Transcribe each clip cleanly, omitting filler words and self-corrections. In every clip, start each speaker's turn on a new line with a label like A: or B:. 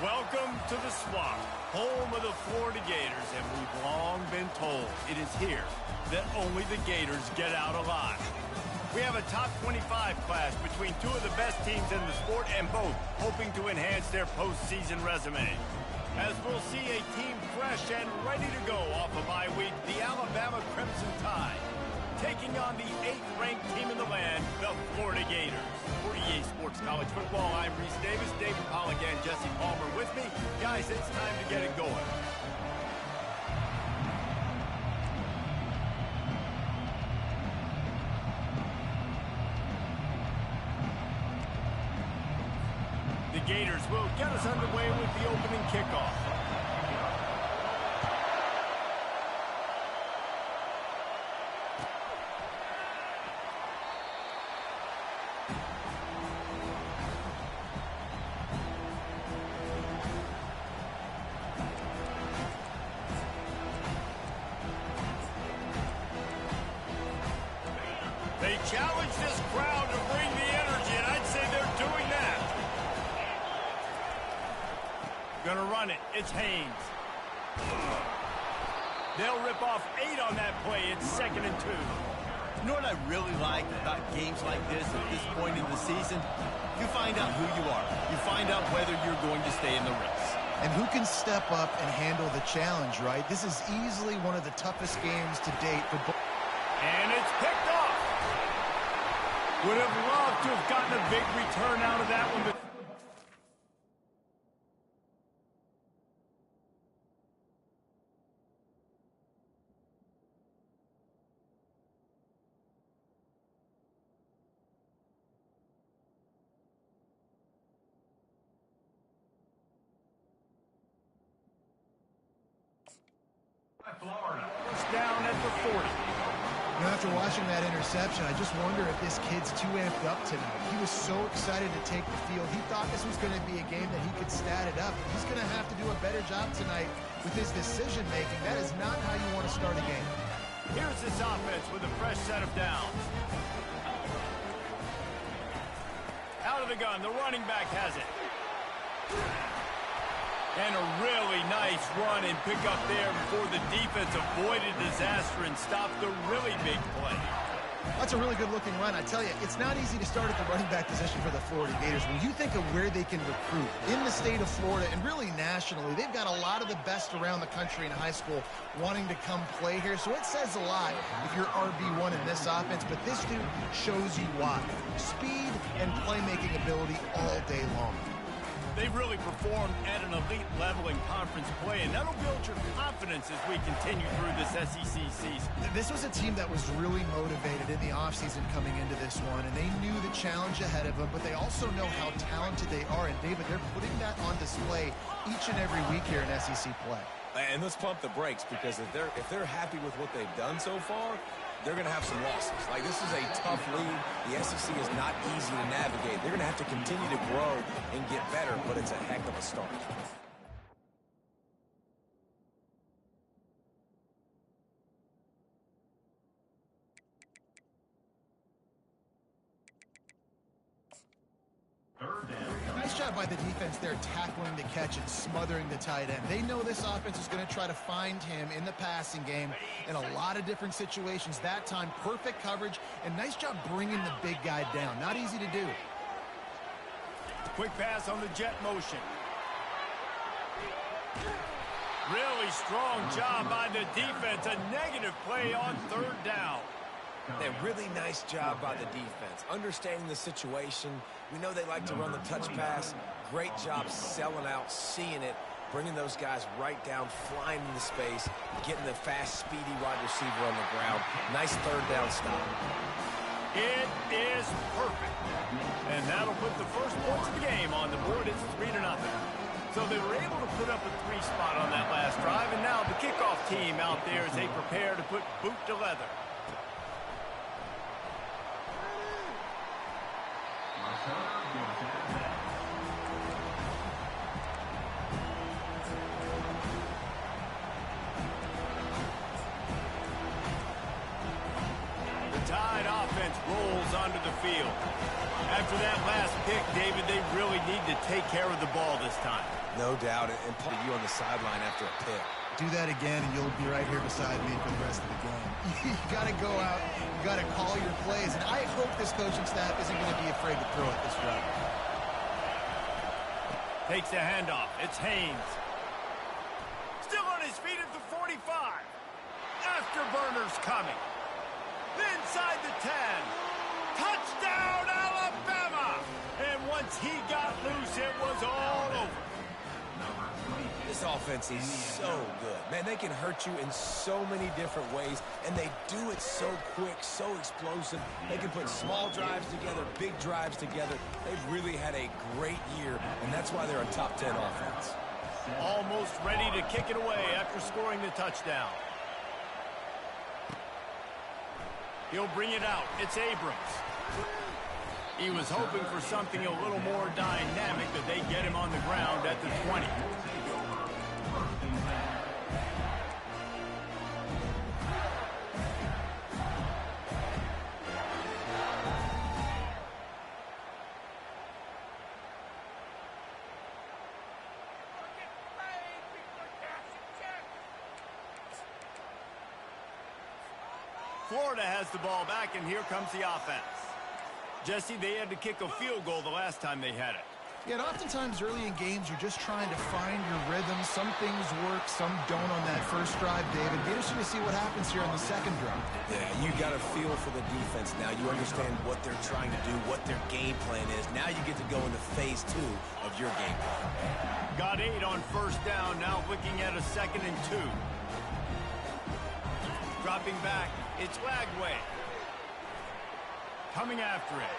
A: Welcome to the Swamp, home of the Florida Gators, and we've long been told it is here that only the Gators get out alive. We have a top 25 class between two of the best teams in the sport, and both hoping to enhance their postseason resume. As we'll see a team fresh and ready to go off a bye week, the Alabama Crimson Tide, taking on the 8th-ranked team in the land, the Florida Gators. For EA Sports College Football, I'm Reese Davis, David Pollock, and Jesse Palmer with me. Guys, it's time to get it going. The Gators will get us underway with the opening kickoff. They challenge this crowd to bring the energy, and I'd say they're doing that. Gonna run it. It's Haynes. They'll rip off 8 on that play. It's 2nd and 2.
B: You know what I really like about games like this at this point in the season? You find out who you are. You find out whether you're going to stay in the race.
C: And who can step up and handle the challenge, right? This is easily one of the toughest games to date for both.
A: And it's picked off. Would have loved to have gotten a big return out of that one. Florida. It's down at the 40.
C: After watching that interception, I just wonder if this kid's too amped up tonight. He was so excited to take the field. He thought this was going to be a game that he could stat it up. He's going to have to do a better job tonight with his decision-making. That is not how you want to start a game.
A: Here's this offense with a fresh set of downs. Out of the gun, the running back has it. And a really nice run and pick up there before the defense avoided disaster and stopped the really big play.
C: That's a really good-looking run. I tell you, it's not easy to start at the running back position for the Florida Gators. When you think of where they can recruit in the state of Florida and really nationally, they've got a lot of the best around the country in high school wanting to come play here. So it says a lot if you're RB1 in this offense, but this dude shows you why. Speed and playmaking ability all day long.
A: They've really performed at an elite level in conference play, and that'll build your confidence as we continue through this SEC season.
C: This was a team that was really motivated in the offseason coming into this one, and they knew the challenge ahead of them, but they also know how talented they are. And, David, they're putting that on display each and every week here in SEC play.
D: And let's pump the brakes, because if they're happy with what they've done so far, they're going to have some losses. Like, this is a tough league. The SEC is not easy to navigate. They're going to have to continue to grow and get better, but it's a heck of a start.
C: Nice job by the defense there, tackling the catch and smothering the tight end. They know this offense is going to try to find him in the passing game in a lot of different situations. That time, perfect coverage, and nice job bringing the big guy down. Not easy to do.
A: Quick pass on the jet motion. Really strong job by the defense. A negative play on 3rd down.
D: A really nice job by the defense, understanding the situation. We know they like to run the touch pass. Great job selling out, seeing it, bringing those guys right down, flying into space, getting the fast, speedy wide receiver on the ground. Nice 3rd down stop.
A: It is perfect. And that'll put the first points of the game on the board. It's 3-0. So they were able to put up a 3 spot on that last drive, and now the kickoff team out there as they prepare to put boot to leather. The Tide offense rolls onto the field. After that last pick, David, they really need to take care of the ball this time.
D: No doubt, and put you on the sideline after a pick.
C: Do that again, and you'll be right here beside me for the rest of the game. You got to go out, you got to call your plays, and I hope this coaching staff isn't going to be afraid to throw it this route.
A: Takes the handoff. It's Haynes. Still on his feet at the 45. Afterburners coming. Inside the 10. Touchdown, Alabama! And once he got loose, it was all over.
D: This offense is so good. Man, they can hurt you in so many different ways, and they do it so quick, so explosive. They can put small drives together, big drives together. They've really had a great year, and that's why they're a top 10 offense.
A: Almost ready to kick it away after scoring the touchdown. He'll bring it out. It's Abrams. He was hoping for something a little more dynamic, but they get him on the ground at the 20. Florida has the ball back, and here comes the offense. Jesse, they had to kick a field goal the last time they had it.
C: Yeah, and oftentimes early in games, you're just trying to find your rhythm. Some things work, some don't on that first drive, David. Be interesting to see what happens here on the second drive.
D: Yeah, you got a feel for the defense now. You understand what they're trying to do, what their game plan is. Now you get to go into phase 2 of your game plan.
A: Got 8 on first down, now looking at a 2nd and 2. Dropping back, it's Lagway. Coming after it.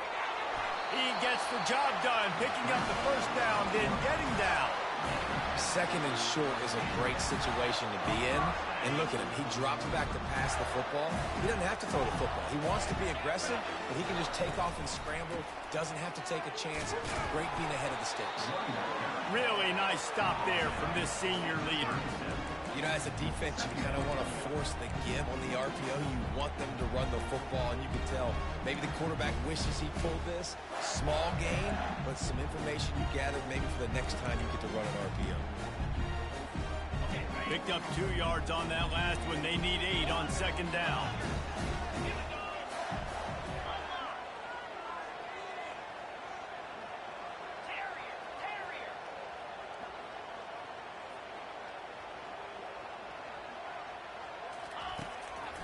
A: He gets the job done, picking up the first down, then getting down.
D: 2nd and short is a great situation to be in. And look at him. He drops back to pass the football. He doesn't have to throw the football. He wants to be aggressive, but he can just take off and scramble. Doesn't have to take a chance. Great being ahead of the sticks.
A: Really nice stop there from this senior leader.
D: You know, as a defense, you kind of want to force the give on the RPO. You want them to run the football, and you can tell maybe the quarterback wishes he pulled this. Small gain, but some information you gathered maybe for the next time you get to run an RPO.
A: Picked up 2 yards on that last one. They need 8 on 2nd down.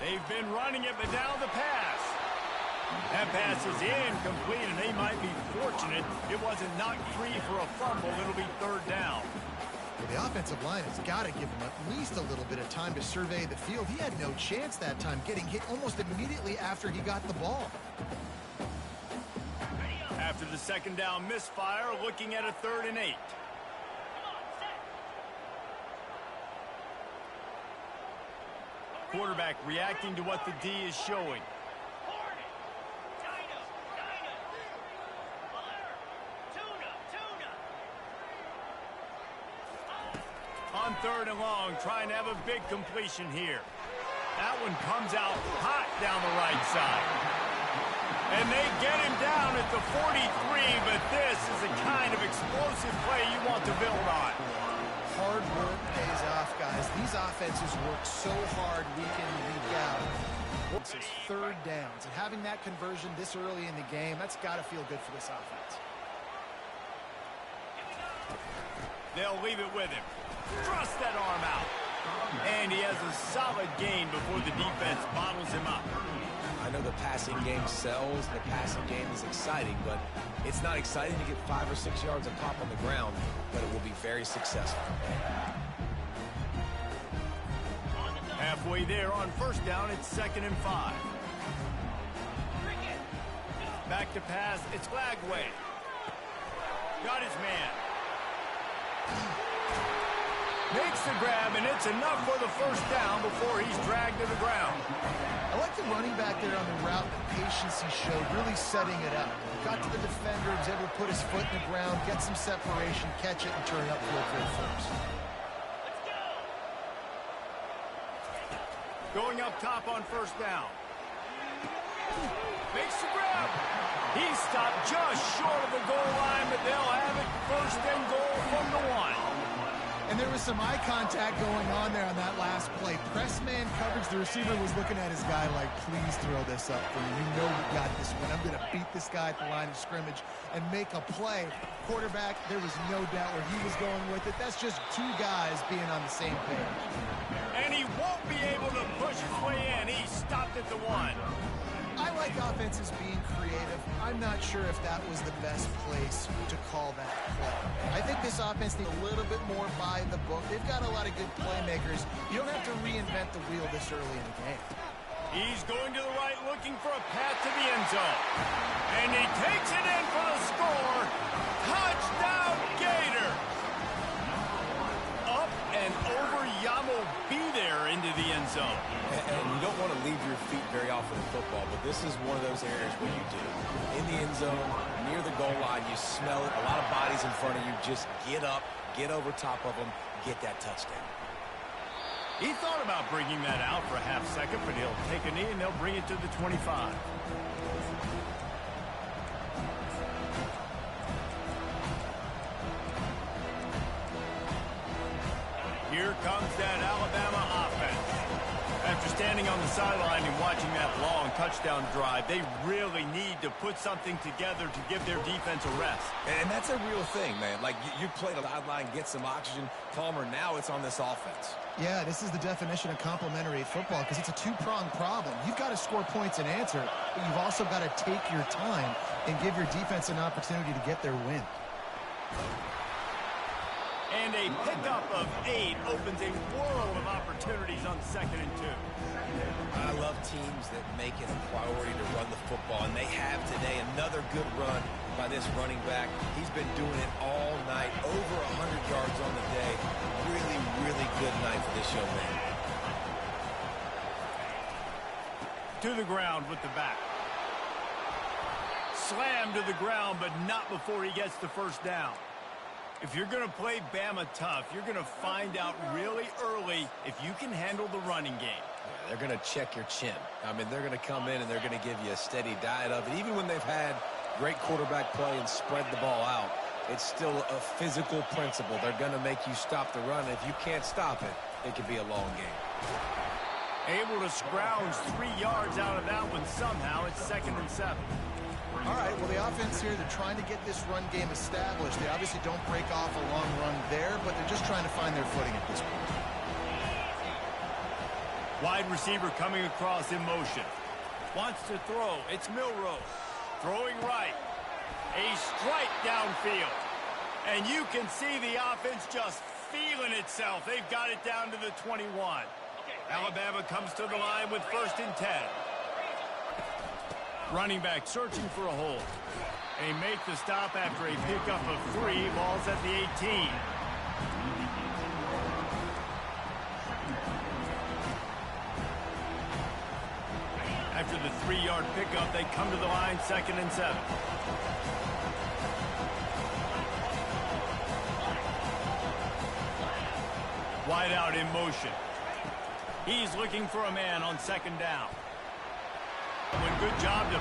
A: They've been running it, but now the pass. That pass is incomplete, and they might be fortunate it wasn't knocked free for a fumble. It'll be 3rd down.
C: Well, the offensive line has got to give him at least a little bit of time to survey the field. He had no chance that time, getting hit almost immediately after he got the ball.
A: After the 2nd down misfire, looking at a 3rd and 8. Quarterback reacting to what the D is showing. On 3rd and long, trying to have a big completion here. That one comes out hot down the right side. And they get him down at the 43, but this is the kind of explosive play you want to build on.
C: Hard work pays off, guys. These offenses work so hard week in and week out. It's 3rd downs, and having that conversion this early in the game, that's got to feel good for this offense.
A: They'll leave it with him. Thrust that arm out. And he has a solid gain before the defense bottles him up.
D: I know the passing game sells, the passing game is exciting, but it's not exciting to get 5 or 6 yards a pop on the ground, but it will be very successful.
A: Halfway there on first down, it's 2nd and 5. Back to pass, it's Lagway. Got his man. Makes the grab, and it's enough for the first down before he's dragged to the ground.
C: I like the running back there on the route, the patience he showed, really setting it up. Got to the defender, was able to put his foot in the ground, get some separation, catch it, and turn it upfield for a first.
A: Going up top on first down. Makes the grab. He's stopped just short of the goal line, but they'll have it 1st and goal from the 1.
C: And there was some eye contact going on there on that last play. Press man coverage. The receiver was looking at his guy like, please throw this up for me. You know we got this one. I'm going to beat this guy at the line of scrimmage and make a play. Quarterback, there was no doubt where he was going with it. That's just two guys being on the same page.
A: And he won't be able to push his way in. He stopped at the 1.
C: I like offenses being creative. I'm not sure if that was the best place to call that play. I think this offense needs a little bit more by the book. They've got a lot of good playmakers. You don't have to reinvent the wheel this early in the game.
A: He's going to the right, looking for a path to the end zone. And he takes it in for the score. Touchdown, Gator! Up and over, Yamo be there into the end zone.
D: And you don't want to leave your feet very often in football, but this is one of those areas where you do. In the end zone, near the goal line, you smell it. A lot of bodies in front of you. Just get up, get over top of them, get that touchdown.
A: He thought about bringing that out for a half second, but he'll take a knee and they'll bring it to the 25. Here comes that Alabama offense. After standing on the sideline and watching that long touchdown drive, they really need to put something together to give their defense a rest.
D: And that's a real thing, man. Like, you play the sideline, get some oxygen. Palmer, now it's on this offense.
C: Yeah, this is the definition of complementary football because it's a two-pronged problem. You've got to score points and answer, but you've also got to take your time and give your defense an opportunity to get their win.
A: And a pickup of 8 opens a world of opportunities on 2nd and 2.
D: I love teams that make it a priority to run the football, and they have today. Another good run by this running back. He's been doing it all night, over 100 yards on the day. Really, really good night for this young man.
A: To the ground with the back. Slammed to the ground, but not before he gets the first down. If you're going to play Bama tough, you're going to find out really early if you can handle the running game.
D: Yeah, they're going to check your chin. I mean, they're going to come in and they're going to give you a steady diet of it. Even when they've had great quarterback play and spread the ball out, it's still a physical principle. They're going to make you stop the run. If you can't stop it, it could be a long game.
A: Able to scrounge 3 yards out of that one somehow. It's 2nd and 7.
C: All right, well, the offense here, they're trying to get this run game established. They obviously don't break off a long run there, but they're just trying to find their footing at this point.
A: Wide receiver coming across in motion. Wants to throw. It's Milrose. Throwing right. A strike downfield. And you can see the offense just feeling itself. They've got it down to the 21. Alabama comes to the line with 1st and 10. Running back searching for a hole. They make the stop after a pickup of 3. Ball's at the 18. After the 3-yard pickup, they come to the line 2nd and 7. Wide out in motion. He's looking for a man on 2nd down. Good job to